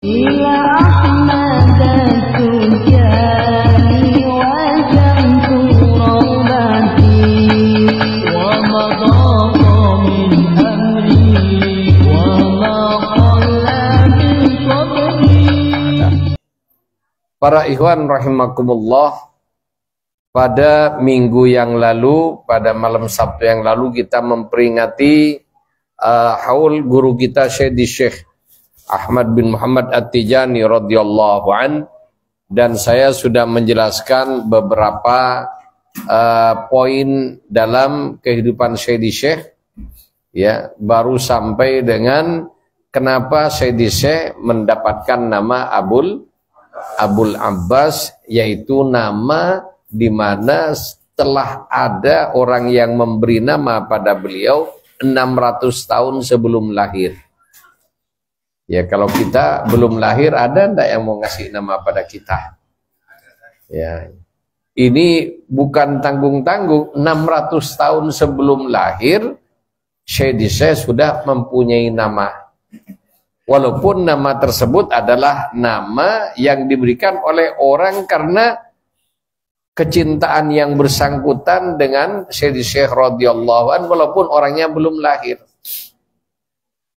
إلى أحمد التجاني وجمت روضتي ومضى من أمري وما قل من صبري. Para ikhwan rahimakumullah, pada minggu yang lalu, pada malam Sabtu yang lalu kita memperingati haul guru kita Syekh Ahmad bin Muhammad At-Tijani radhiyallahu an, dan saya sudah menjelaskan beberapa poin dalam kehidupan Syekh, ya, baru sampai dengan kenapa Syekh mendapatkan nama Abul Abbas, yaitu nama di mana setelah ada orang yang memberi nama pada beliau 600 tahun sebelum lahir. Ya, kalau kita belum lahir, ada enggak yang mau ngasih nama pada kita? Ya, ini bukan tanggung-tanggung. 600 tahun sebelum lahir, Syekh sudah mempunyai nama. Walaupun nama tersebut adalah nama yang diberikan oleh orang karena kecintaan yang bersangkutan dengan Syekh radhiyallahu anhu, walaupun orangnya belum lahir.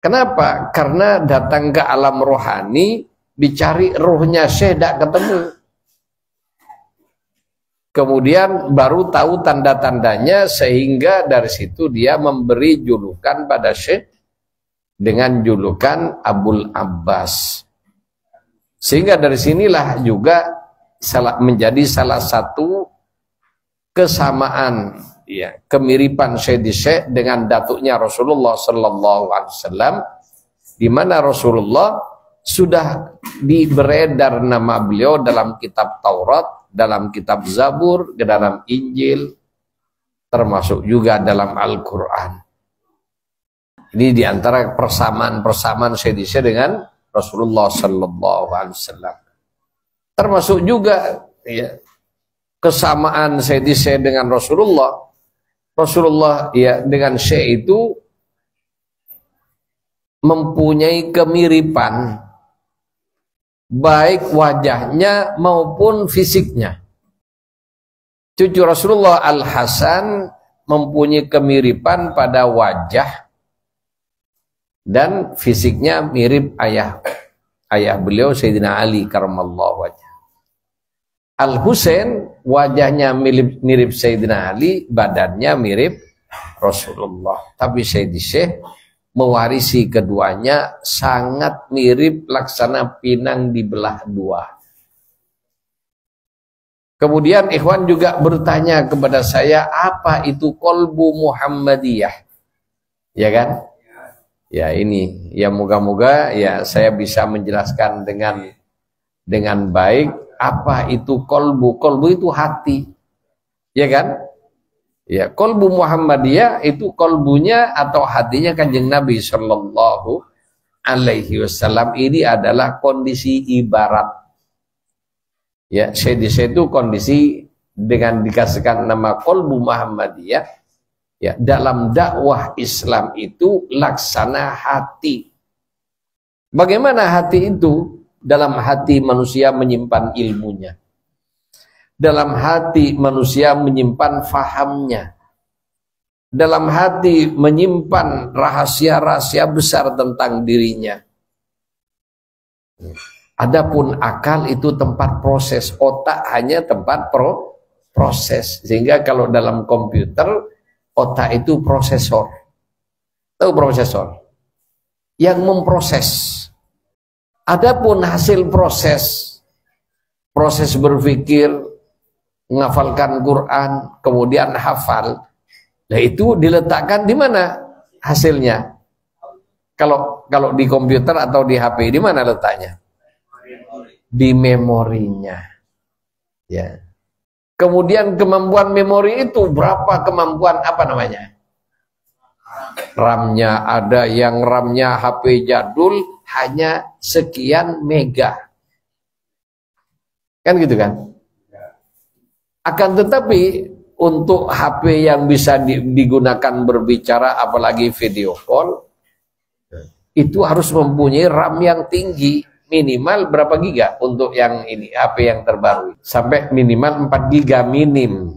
Kenapa? Karena datang ke alam rohani, dicari ruhnya Syekh, tidak ketemu. Kemudian baru tahu tanda-tandanya, sehingga dari situ dia memberi julukan pada Syekh dengan julukan Abul Abbas. Sehingga dari sinilah juga menjadi salah satu kesamaan, ya, kemiripan Syekh dengan datuknya Rasulullah sallallahu alaihi wasallam, di mana Rasulullah sudah beredar nama beliau dalam kitab Taurat, dalam kitab Zabur, dalam Injil, termasuk juga dalam Al-Qur'an. Ini diantara persamaan Syekh dengan Rasulullah sallallahu alaihi wasallam. Termasuk juga, ya, kesamaan Syekh dengan Rasulullah. Rasulullah, ya, dengan Syekh itu mempunyai kemiripan baik wajahnya maupun fisiknya. Cucu Rasulullah Al-Hasan mempunyai kemiripan pada wajah dan fisiknya mirip ayah beliau Sayyidina Ali karramallahu wajhah. Al-Husain wajahnya mirip Sayyidina Ali, badannya mirip Rasulullah. Tapi Syekh mewarisi keduanya sangat mirip, laksana pinang dibelah dua. Kemudian ikhwan juga bertanya kepada saya, apa itu qalbu Muhammadiyah? Ya kan? Ya, ini ya, moga-moga ya saya bisa menjelaskan dengan baik apa itu kolbu. Kolbu itu hati, ya kan? Ya, kolbu Muhammadiyah itu kolbunya atau hatinya Kanjeng Nabi Sallallahu Alaihi Wasallam. Ini adalah kondisi ibarat. Ya, Syekh itu kondisi dengan dikasihkan nama kolbu Muhammadiyah. Ya, dalam dakwah Islam itu laksana hati. Bagaimana hati itu? Dalam hati manusia menyimpan ilmunya. Dalam hati manusia menyimpan fahamnya. Dalam hati menyimpan rahasia-rahasia besar tentang dirinya. Adapun akal itu tempat proses, otak hanya tempat proses. Sehingga kalau dalam komputer, otak itu prosesor. Tahu prosesor? Yang memproses. Adapun hasil proses berpikir, menghafalkan Quran, kemudian hafal, nah itu diletakkan di mana hasilnya? Kalau di komputer atau di HP, di mana letaknya? Di memorinya. Ya. Kemudian kemampuan memori itu berapa kemampuan, apa namanya? RAM-nya, ada yang RAM-nya HP jadul hanya sekian mega. Kan gitu kan? Akan tetapi untuk HP yang bisa digunakan berbicara, apalagi video call, itu harus mempunyai RAM yang tinggi, minimal berapa giga untuk yang ini HP yang terbaru? Sampai minimal 4 giga minim.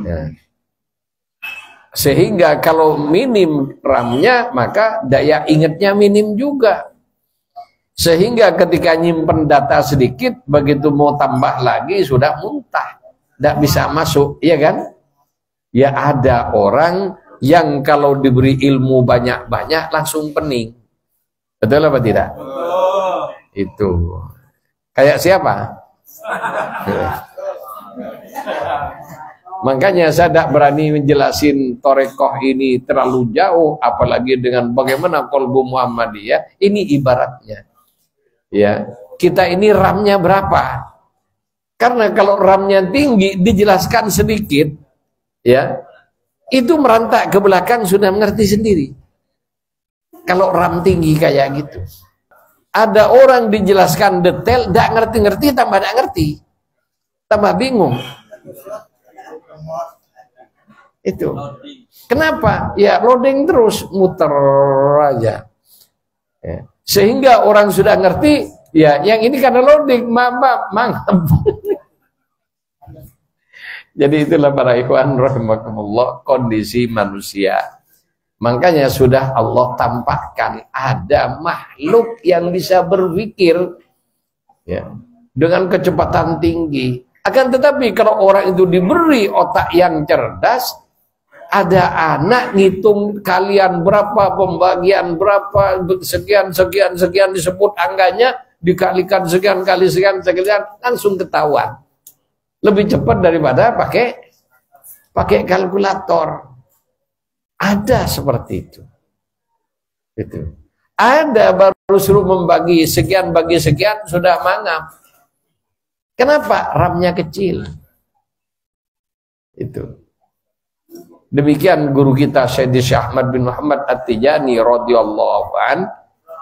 Ya. Sehingga kalau minim RAM-nya maka daya ingatnya minim juga. Sehingga ketika nyimpen data sedikit begitu mau tambah lagi sudah muntah, tidak bisa masuk, iya kan? Ya ada orang yang kalau diberi ilmu banyak-banyak langsung pening. Betul apa tidak? Itu. Kayak siapa? Makanya saya tidak berani menjelasin Torekoh ini terlalu jauh, apalagi dengan bagaimana kolbu Muhammadiyah. Ini ibaratnya. Ya, kita ini RAM-nya berapa? Karena kalau RAM-nya tinggi, dijelaskan sedikit, ya, itu merantak ke belakang sudah mengerti sendiri. Kalau RAM tinggi kayak gitu, ada orang dijelaskan detail, tidak ngerti-ngerti, tambah tidak ngerti, tambah bingung. Itu kenapa? Ya loading terus, muter aja. Ya. Sehingga orang sudah ngerti, ya yang ini karena loading, mangap. Jadi itulah para ikhwan rahimakumullah kondisi manusia. Makanya sudah Allah tampakkan ada makhluk yang bisa berpikir, ya, dengan kecepatan tinggi. Akan tetapi kalau orang itu diberi otak yang cerdas, ada anak ngitung kalian berapa, pembagian berapa, sekian disebut angkanya, dikalikan sekian kali sekian, langsung ketahuan. Lebih cepat daripada pakai kalkulator. Ada seperti itu. Itu. Ada baru suruh membagi sekian bagi sekian sudah mangap. Kenapa? RAM-nya kecil. Itu. Demikian guru kita Syekh Ahmad bin Muhammad At-Tijani radhiyallahu an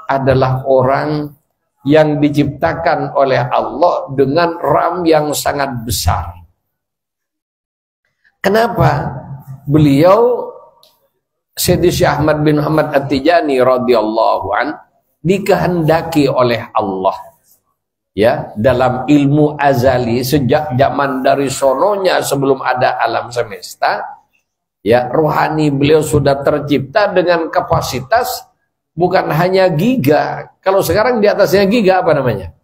adalah orang yang diciptakan oleh Allah dengan RAM yang sangat besar. Kenapa? Beliau Syekh Ahmad bin Muhammad At-Tijani radhiyallahu an dikehendaki oleh Allah, ya, dalam ilmu azali sejak zaman dari sononya sebelum ada alam semesta, ya, rohani beliau sudah tercipta dengan kapasitas bukan hanya giga. Kalau sekarang di atasnya giga apa namanya?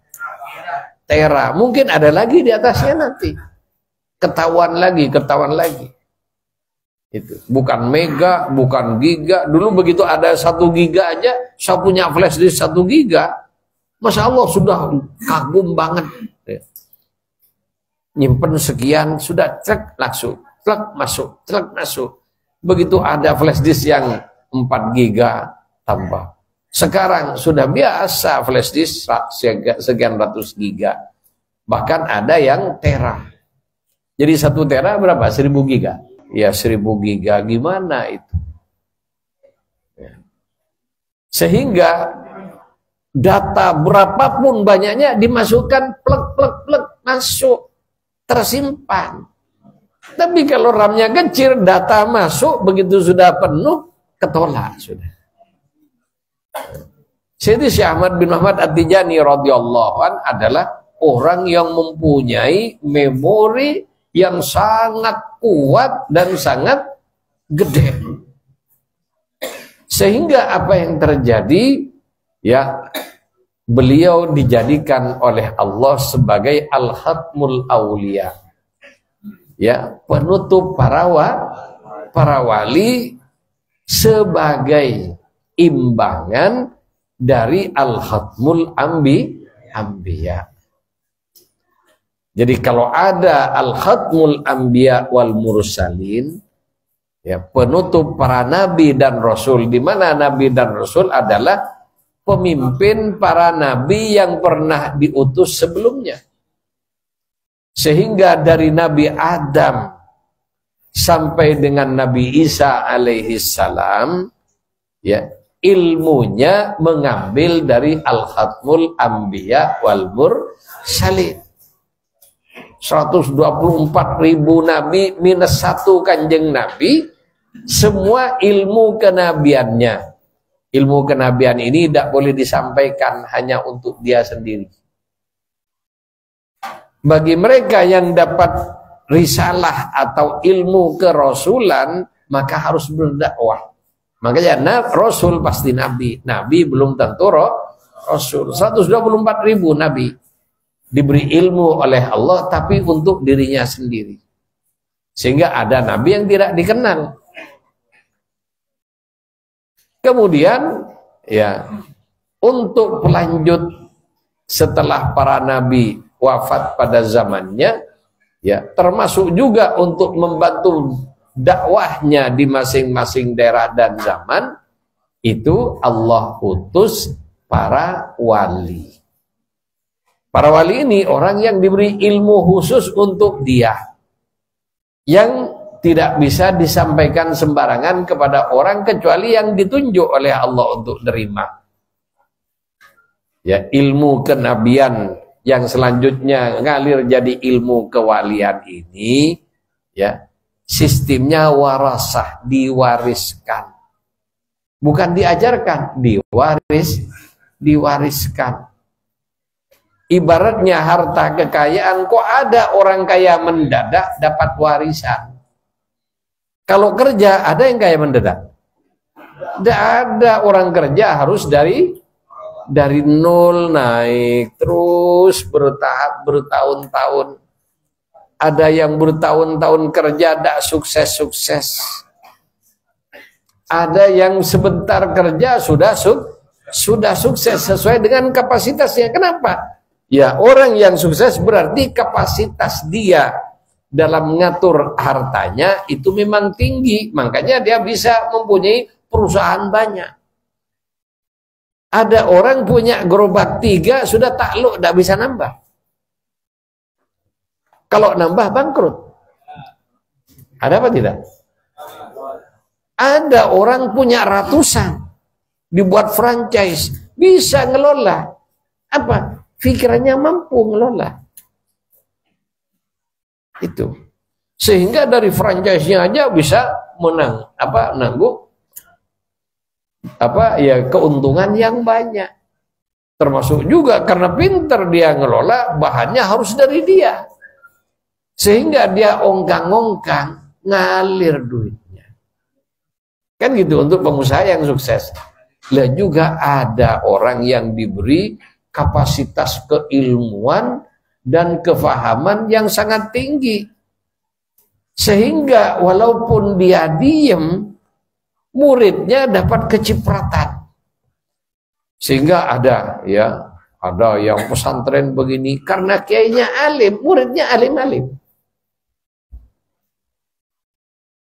Tera. Mungkin ada lagi di atasnya nanti. Ketahuan lagi. Itu bukan mega, bukan giga. Dulu begitu ada 1 giga aja, saya punya flash disk 1 giga. Masya Allah sudah kagum banget. Nyimpen sekian sudah cek langsung, cek masuk. Begitu ada flash disk yang 4 giga tambah. Sekarang sudah biasa flash disk sekian ratus giga. Bahkan ada yang tera. Jadi 1 tera berapa? 1000 giga. Ya 1000 giga gimana itu? Ya. Sehingga data berapapun banyaknya dimasukkan plek masuk, tersimpan. Tapi kalau RAM-nya kecil, data masuk begitu sudah penuh, ketolak sudah. Syekh Ahmad bin Muhammad At-Tijani radhiyallahu an adalah orang yang mempunyai memori yang sangat kuat dan sangat gede. Sehingga apa yang terjadi, ya, beliau dijadikan oleh Allah sebagai Al-Khatmul Aulia, ya, penutup para wali, sebagai imbangan dari Al-Khatmul Anbiya. Jadi kalau ada Al-Khatmul Anbiya wal Mursalin, ya, penutup para nabi dan rasul, di mana nabi dan rasul adalah pemimpin para nabi yang pernah diutus sebelumnya. Sehingga dari Nabi Adam sampai dengan Nabi Isa alaihi salam, ya, ilmunya mengambil dari Al-Khatmul Anbiya wal Mursalin. 124.000 nabi minus 1 kanjeng nabi, semua ilmu kenabiannya Ilmu kenabian ini tidak boleh disampaikan hanya untuk dia sendiri. Bagi mereka yang dapat risalah atau ilmu kerasulan, maka harus berdakwah. Makanya Rasul pasti Nabi. Nabi belum tentu Rasul. 124.000 Nabi diberi ilmu oleh Allah, tapi untuk dirinya sendiri. Sehingga ada Nabi yang tidak dikenal. Kemudian ya, untuk pelanjut setelah para Nabi wafat pada zamannya, ya termasuk juga untuk membantu dakwahnya di masing-masing daerah dan zaman, itu Allah utus para wali. Para wali ini orang yang diberi ilmu khusus untuk dia, yang tidak bisa disampaikan sembarangan kepada orang kecuali yang ditunjuk oleh Allah untuk nerima. Ya, ilmu kenabian yang selanjutnya ngalir jadi ilmu kewalian ini, ya, sistemnya warasah, diwariskan. Bukan diajarkan, diwariskan. Ibaratnya harta kekayaan, kok ada orang kaya mendadak dapat warisan. Kalau kerja, ada yang kaya mendadak? Tidak ada. Orang kerja harus dari nol naik, terus bertahun-tahun. Ada yang bertahun-tahun kerja tidak sukses-sukses. Ada yang sebentar kerja sudah sukses sesuai dengan kapasitasnya. Kenapa? Ya, orang yang sukses berarti kapasitas dia dalam mengatur hartanya itu memang tinggi. Makanya dia bisa mempunyai perusahaan banyak. Ada orang punya gerobak 3 sudah takluk, tidak bisa nambah. Kalau nambah bangkrut. Ada apa tidak? Ada orang punya ratusan, dibuat franchise, bisa ngelola. Apa? Pikirannya mampu ngelola. Itu. Sehingga dari franchise-nya aja bisa nanggung keuntungan yang banyak. Termasuk juga karena pinter dia ngelola, bahannya harus dari dia. Sehingga dia ongkang-ongkang, ngalir duitnya. Kan gitu untuk pengusaha yang sukses. Lah juga ada orang yang diberi kapasitas keilmuan dan kefahaman yang sangat tinggi. Sehingga walaupun dia diem, muridnya dapat kecipratan. Sehingga ada yang pesantren begini karena kiainya alim, muridnya alim-alim.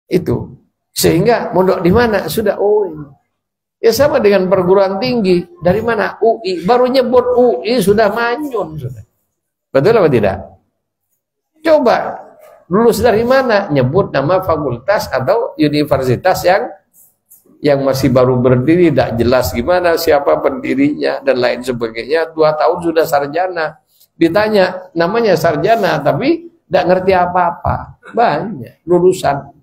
Itu. Sehingga mondok di mana? Sudah ini. Ya sama dengan perguruan tinggi. Dari mana? UI. Baru nyebut UI sudah manyun. Sudah. Betul apa tidak? Coba. Lulus dari mana? Nyebut nama fakultas atau universitas yang masih baru berdiri. Tidak jelas gimana, siapa pendirinya, dan lain sebagainya. 2 tahun sudah sarjana. Ditanya, namanya sarjana, tapi tidak ngerti apa-apa. Banyak lulusan.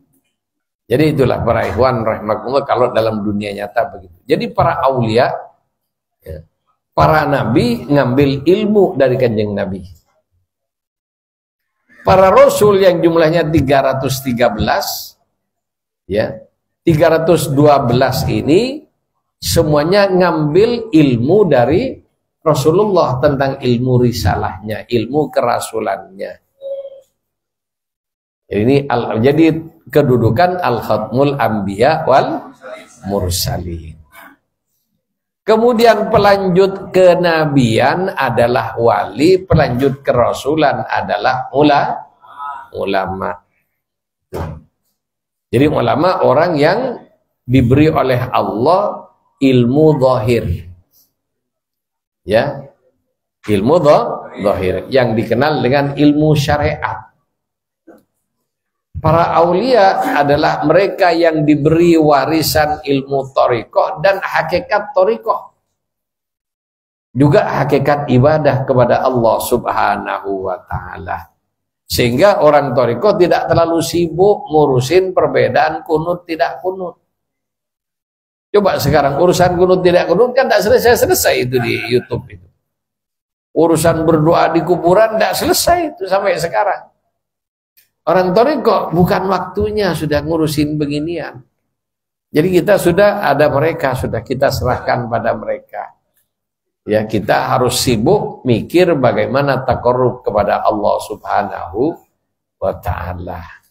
Jadi itulah para ikhwan rahimakumullah kalau dalam dunia nyata begitu. Jadi para aulia, para nabi ngambil ilmu dari kanjeng Nabi. Para rasul yang jumlahnya 313, 312 ini semuanya ngambil ilmu dari Rasulullah tentang ilmu risalahnya, ilmu kerasulannya. Jadi kedudukan al-khatmul anbiya wal mursalin. Kemudian pelanjut kenabian adalah wali, pelanjut kerasulan adalah ulama. Jadi ulama orang yang diberi oleh Allah ilmu zahir. Ya. Ilmu zahir yang dikenal dengan ilmu syariat. Para aulia adalah mereka yang diberi warisan ilmu thariqah dan hakikat thariqah. Juga hakikat ibadah kepada Allah Subhanahu wa ta'ala. Sehingga orang thariqah tidak terlalu sibuk ngurusin perbedaan kunut tidak kunut. Coba sekarang urusan kunut tidak kunut kan tidak selesai-selesai itu di YouTube itu. Urusan berdoa di kuburan tidak selesai itu sampai sekarang. Orang thariqah bukan waktunya sudah ngurusin beginian. Jadi kita sudah ada mereka, sudah kita serahkan pada mereka. Ya, kita harus sibuk mikir bagaimana taqarrub kepada Allah Subhanahu wa ta'ala.